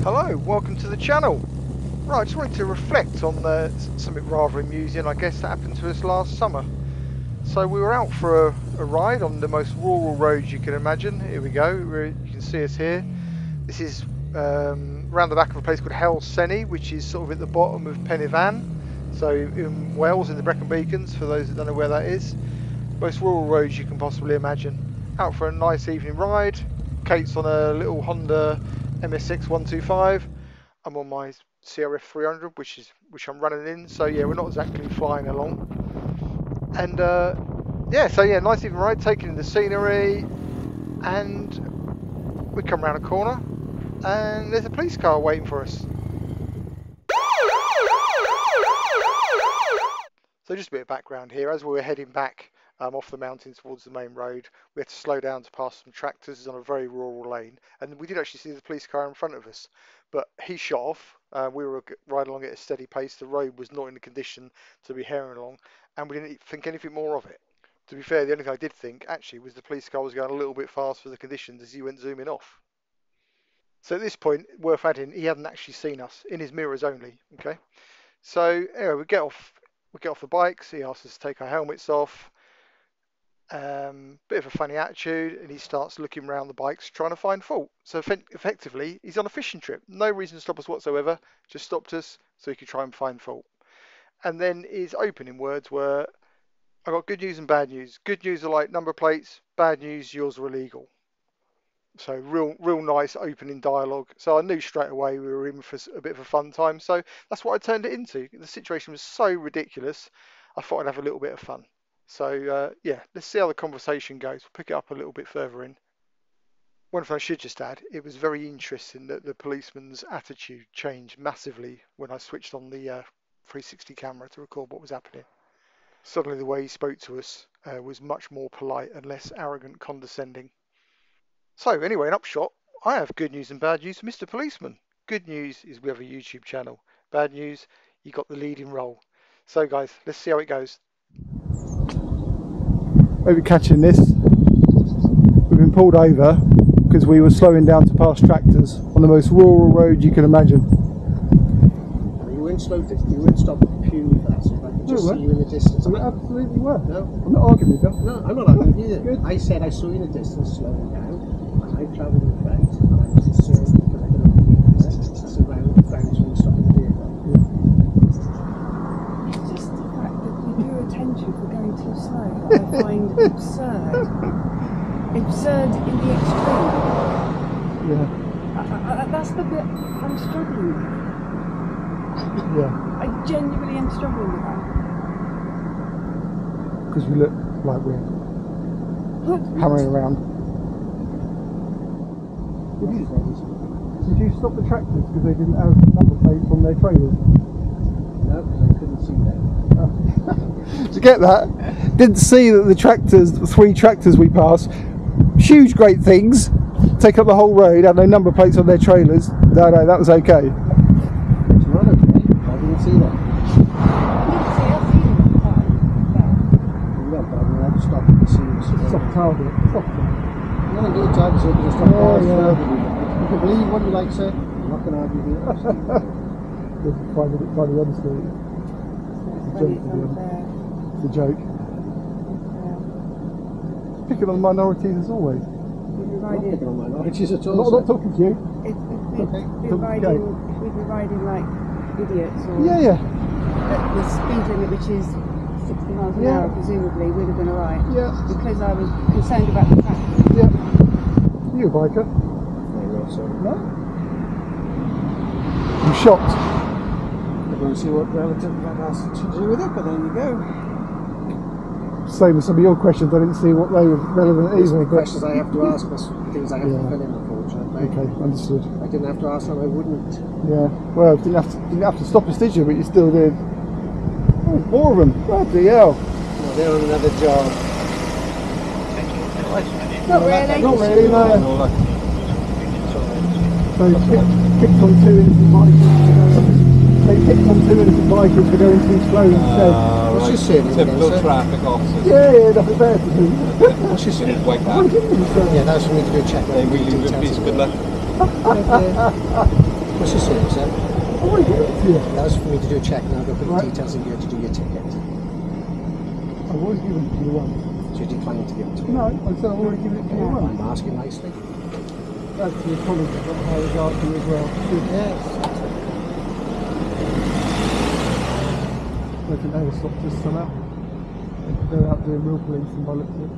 Hello, welcome to the channel. Right, I just wanted to reflect on something rather amusing, I guess, that happened to us last summer. So we were out for a ride on the most rural roads you can imagine. Here we go, you can see us here. This is around the back of a place called Helseni, which is sort of at the bottom of Pen y Fan. So in Wales, in the Brecon Beacons, for those that don't know where that is. Most rural roads you can possibly imagine. Out for a nice evening ride. Kate's on a little Honda MSX 125. I'm on my CRF 300, which I'm running in. So yeah, we're not exactly flying along. And yeah, nice evening ride, taking in the scenery, and we come around a corner, and there's a police car waiting for us. So just a bit of background here. As we were heading back off the mountain towards the main road, we had to slow down to pass some tractors on a very rural lane, and we did actually see the police car in front of us, but he shot off. We were riding along at a steady pace. The road was not in the condition to be herring along, and we didn't think anything more of it. To be fair, the only thing I did think actually was the police car was going a little bit fast for the conditions as he went zooming off. So at this point, worth adding, he hadn't actually seen us, in his mirrors only. Okay. So anyway, we get off the bikes. He asks us to take our helmets off. Bit of a funny attitude, and he starts looking around the bikes trying to find fault. So effectively, he's on a fishing trip. No reason to stop us whatsoever. Just stopped us so he could try and find fault. And then his opening words were, "I got good news and bad news. Good news are like number plates. Bad news, yours are illegal." So real nice opening dialogue. So I knew straight away we were in for a bit of a fun time. So that's what I turned it into. The situation was so ridiculous, I thought I'd have a little bit of fun. So yeah, let's see how the conversation goes. We'll pick it up a little bit further in. One thing I should just add, it was very interesting that the policeman's attitude changed massively when I switched on the 360 camera to record what was happening. Suddenly the way he spoke to us was much more polite and less arrogant, condescending. So anyway, in upshot, I have good news and bad news for Mr. Policeman. Good news is we have a YouTube channel. Bad news, you got the leading role. So guys, let's see how it goes. Maybe catching this. We've been pulled over because we were slowing down to pass tractors on the most rural road you can imagine. You weren't slow, you weren't stopping purely for that, so I could just see you in the distance. We absolutely were. No, I'm not arguing with you. no, I'm not arguing with you. Good. I said I saw you in the distance slowing down, and I travelled in front, and I was concerned because I don't believe that. That's around the grounds when you stop in the vehicle. It's just the fact that you drew attention for going too slow, I find absurd. Absurd in the extreme. Yeah. That's the bit I'm struggling with. Yeah. I genuinely am struggling with that. Because we look like we're hammering around. Did you stop the tractors because they didn't have number plates on their trailers? No, because I couldn't see them. Did you get that? Didn't see that the tractors, the 3 tractors we passed, huge great things, take up the whole road, had no number plates on their trailers. No, that was okay. It's not okay. I didn't see that. No, but I mean, I had to stop and see you. Soft target. Soft target. No, I did try to say because I stopped cars. Yeah. You can believe what you like, sir. I'm not going to argue with you. Just find it funny, honestly. It's a joke. Picking on minorities as always. I'm not picking on minorities at all. I'm not talking to you. If we'd be riding like idiots or Yeah. the speed limit, which is 60 miles an hour, presumably, we'd have been alright. Yeah. Because I was concerned about the traffic. Yeah. You a biker? No, sir. No? I'm shocked. I don't see what relative that has to do with it, but there you go. Same as some of your questions, I didn't see what they were relevant These either. are the questions I have to ask, but things I have to fill in, unfortunately. Okay, understood. I didn't have to ask them, I wouldn't. Yeah. Well, didn't have to stop us, did you? But you still did. Oh, more of them. Bloody hell. No, they're on another job. Not really. Not really, no. So picked on 2 innocent bikers. They picked on 2 innocent bikers for going too slow instead. What's your surname again, Typical sir? traffic officers. Yeah, nothing better to do. What's your surname? Like What that. did you say? Yeah, that's for me to go check They really good piece, good luck. What's your service, sir? I want to give it to you. That was for me to do a check, and I'll go put the Right. details in here to do your ticket. I've already given it to you once. So you're declining to give it to me? No, I said I've already given it to you once. I'm asking nicely. That's your colleague I've got high regard for you as well. Yes. I think they were stopped us somehow. They're out doing real policing by the looks of it.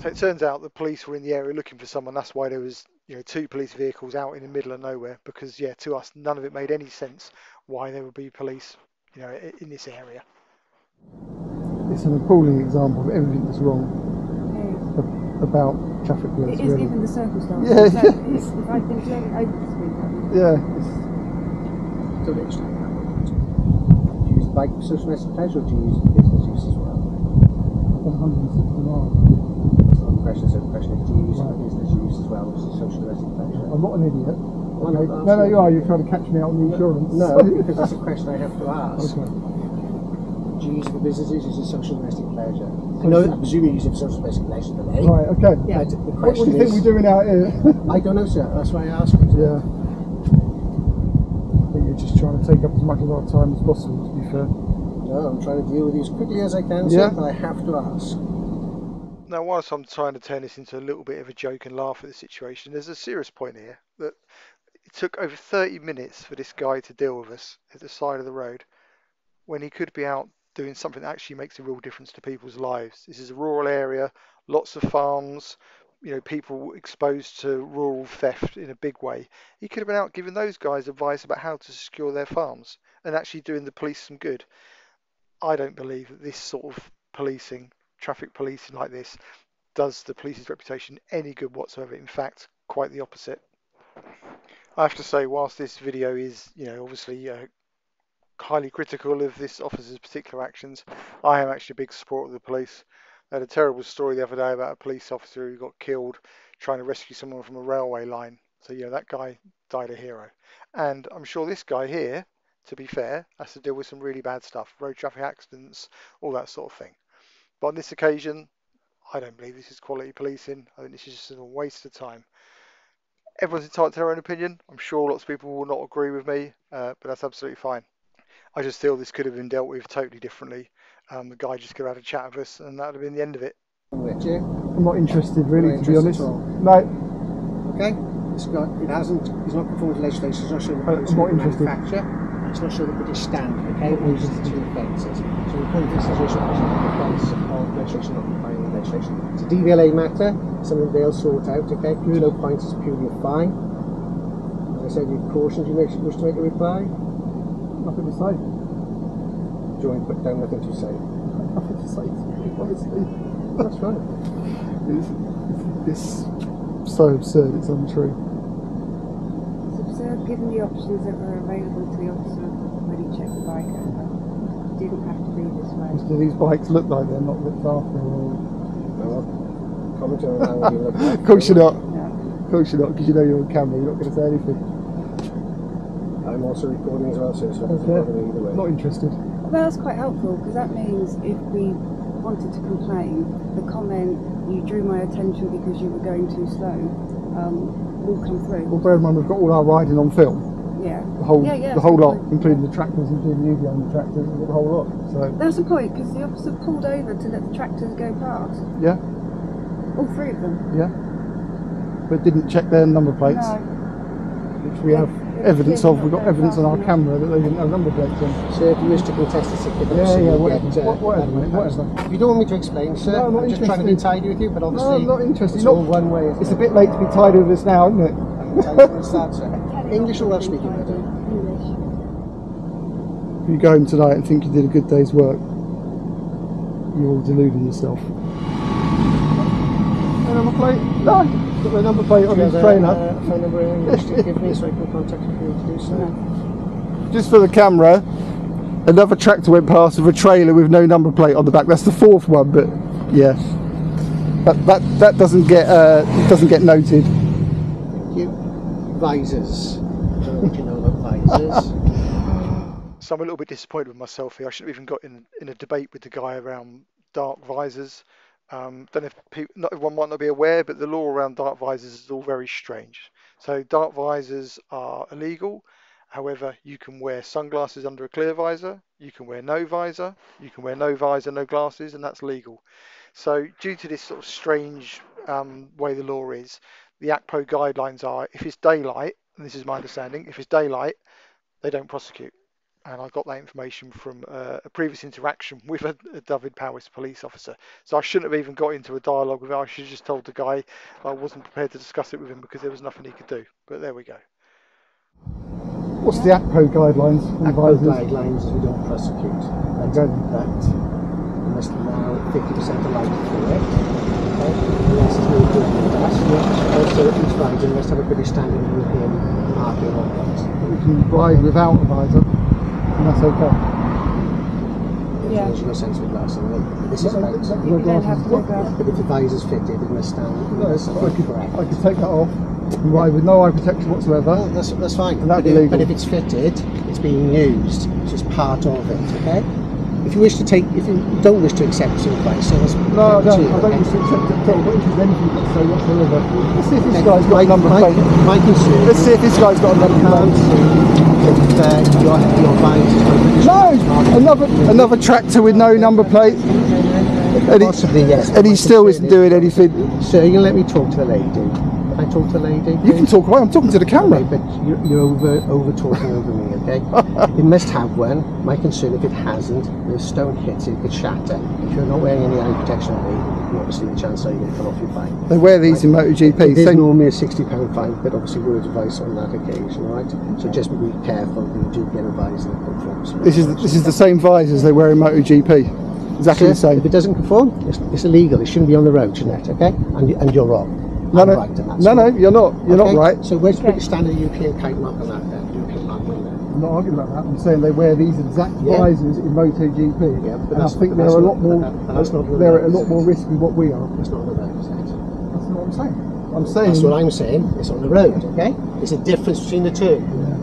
So it turns out the police were in the area looking for someone. That's why there was, 2 police vehicles out in the middle of nowhere. Because to us, none of it made any sense why there would be police, in this area. It's an appalling example of everything that's wrong about traffic rules. It is really. even the circumstances. Yeah, So yeah. if I'd been slowing over the speed limit. Yeah, Don't understand that. Do you use the bike for social domestic pleasure, or do you use it for business use as well? it's 160 miles. That's not the question. So the question is, do you use it for business use as well as social domestic pleasure? I'm not an idiot. Well, Okay. I'm No, asking- you are. You're trying to catch me out on the insurance. No, because that's a question I have to ask. Okay. Do you use it for business use or social domestic pleasure? I know that I presume you use it for social domestic pleasure today. Right, okay. Yeah. But the What do question you think is, we're doing out here? I don't know, sir. That's why I asked you. Yeah. I think you're just trying to take up as much of our time as possible, to be fair. No, I'm trying to deal with you as quickly as I can, Yeah. sir, but I have to ask. Now, whilst I'm trying to turn this into a little bit of a joke and laugh at the situation, there's a serious point here that it took over 30 minutes for this guy to deal with us at the side of the road when he could be out doing something that actually makes a real difference to people's lives. This is a rural area, lots of farms, people exposed to rural theft in a big way. He could have been out giving those guys advice about how to secure their farms and actually doing the police some good. I don't believe that this sort of policing, traffic policing like this, does the police's reputation any good whatsoever. In fact, quite the opposite. I have to say, whilst this video is, obviously highly critical of this officer's particular actions, I am actually a big supporter of the police. I had a terrible story the other day about a police officer who got killed trying to rescue someone from a railway line. So, that guy died a hero. And I'm sure this guy here, to be fair, has to deal with some really bad stuff, road traffic accidents, all that sort of thing. But on this occasion, I don't believe this is quality policing. I think this is just a waste of time. Everyone's entitled to their own opinion. I'm sure lots of people will not agree with me, but that's absolutely fine. I just feel this could have been dealt with totally differently. The guy just could have had a chat with us, and that would have been the end of it. With you. I'm not interested, really, Not to be honest. interested at all. No, Okay? It's not conformed to legislation, it's not showing the I'm British not interested. manufacture, it's not showing the British standard, okay? Which is the two offences. So we put this situation as an offence of legislation not complying with legislation. It's a DVLA matter, something they'll sort out, okay? There's no point, it's purely a fine. As I said, you cautioned, you wish to make a reply? nothing to say. Do you want to put down nothing to say? Nothing to say, to me, honestly. That's right. It's so absurd, it's untrue. It's absurd given the options that were available to the officer when he checked the bike over. It didn't have to be this way. Do these bikes look like they're not looked after? Or... No, comment on how you look at Of course you're not. No. Of course you're not, because you know you're on camera, you're not going to say anything. I'm also recording as well, so it doesn't Okay. bother me either way. Not interested. Well, that's quite helpful because that means if we wanted to complain, the comment, "You drew my attention because you were going too slow," will come through. Well, bear in mind, we've got all our riding on film. Yeah. The whole, Yeah, the whole lot, absolutely. including the tractors, including you behind the tractors, we've got the whole lot. So, That's the point because the officer pulled over to let the tractors go past. yeah, All 3 of them. yeah. But didn't check their number plates, No. which we have evidence of. We've got evidence on our enough. camera that they didn't have number plates on. So if you wish to contest the ticket, Yeah, obviously yeah, you'll whatever. get, Whatever, admin mate, post. whatever. If you don't want me to explain, sir, No, I'm not I'm just trying to be interested. tidy with you, but No, obviously I'm not interested. it's Not- all one way. It's a bit late to be tied with this now, isn't it? What's that, sir? English or Welsh speaking, madam? English. If you go home tonight and think you did a good day's work, you're all deluding yourself. No number plate? No. Got the number plate on his trailer. Phone number in English to give me so I can contact you if you need to do so. Just for the camera, another tractor went past with a trailer with no number plate on the back. That's the 4th one, but yeah, that doesn't get noted. Thank you. Visors. I don't know what you know about visors. So I'm a little bit disappointed with myself here. I should have even got in a debate with the guy around dark visors. Don't know if not everyone might not be aware, but the law around dark visors is all very strange. So dark visors are illegal. However, you can wear sunglasses under a clear visor. You can wear no visor. You can wear no visor, no glasses, and that's legal. So due to this sort of strange way the law is, the ACPO guidelines are if it's daylight, and this is my understanding, if it's daylight, they don't prosecute. And I got that information from a previous interaction with a Dyfed Powys police officer. So I shouldn't have even got into a dialogue with him. I should have just told the guy I wasn't prepared to discuss it with him because there was nothing he could do. But there we go. What's the ACPO guidelines? ACPO guidelines is we don't prosecute. That you must allow 50% alike for it. Okay? Unless it's moved with us. Also, each rider must have a British standard European marking on it. We can ride without a visor, and that's okay. Yeah. There's no sense with glasses. This is about. You don't have to go grab. But if the visor's fitted, it must stand. I could take that off and ride with no eye protection whatsoever. No, that's fine. And that'd be legal. But if it's fitted, it's being used. It's just part of it, okay? If you don't wish to accept some advice, so that's No, I don't wish to accept it at all. I don't think there's anything to say whatsoever. Let's see if this guy's got a number plate. My concern. Let's see if this guy's got a number plate. If your visor. No, another tractor with no number plate. Possibly, yes. And he still isn't doing anything. Sir, you let me talk to the lady. Can I talk to the lady? You can talk away. I'm talking to the camera. Okay, but you're over talking over me, okay? It must have one. My concern, if it hasn't, the stone hits it, it could shatter. If you're not wearing any eye protection on me, obviously the chance are you're going to come off your fine. They wear these in MotoGP. There's normally a £60 fine, but obviously word of advice on that occasion, right? So just be careful when you do get advised and conforms. This is the same visors they wear in MotoGP. Exactly the same. If it doesn't conform, it's illegal. It shouldn't be on the road, shouldn't it? Okay? And you're wrong. No, right, you're not. You're not right. So where's the British standard European kite mark on that then? European mark on there. I'm not arguing about that. I'm saying they wear these exact visors in MotoGP. Yeah, but and I think they're a lot more. They're at a lot more risk than what we are. That's not on the road, is it? That's not what I'm saying. I'm saying. That's what I'm saying. It's on the road. Okay. It's a difference between the two. Yeah.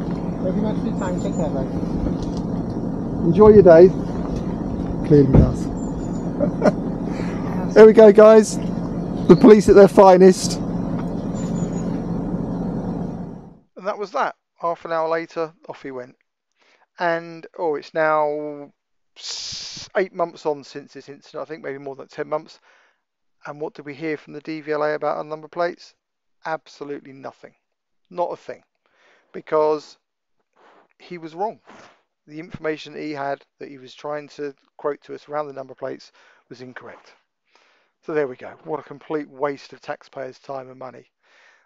Thank you much for your time. Take care, mate. Enjoy your day. Clearly does. There we go, guys. The police at their finest. And that was that. Half an hour later, off he went. And it's now 8 months on since this incident. I think maybe more than 10 months. And what did we hear from the DVLA about our number plates? Absolutely nothing. Not a thing. Because he was wrong. The information that he had that he was trying to quote to us around the number plates was incorrect. So there we go. What a complete waste of taxpayers' time and money.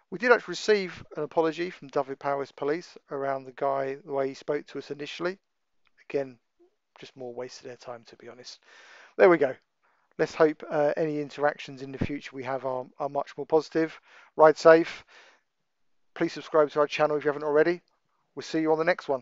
We did actually receive an apology from Dyfed Powys Police around the way he spoke to us initially. Again, just more wasted their time, to be honest. There we go. Let's hope any interactions in the future we have are much more positive. Ride safe. Please subscribe to our channel if you haven't already. We'll see you on the next one.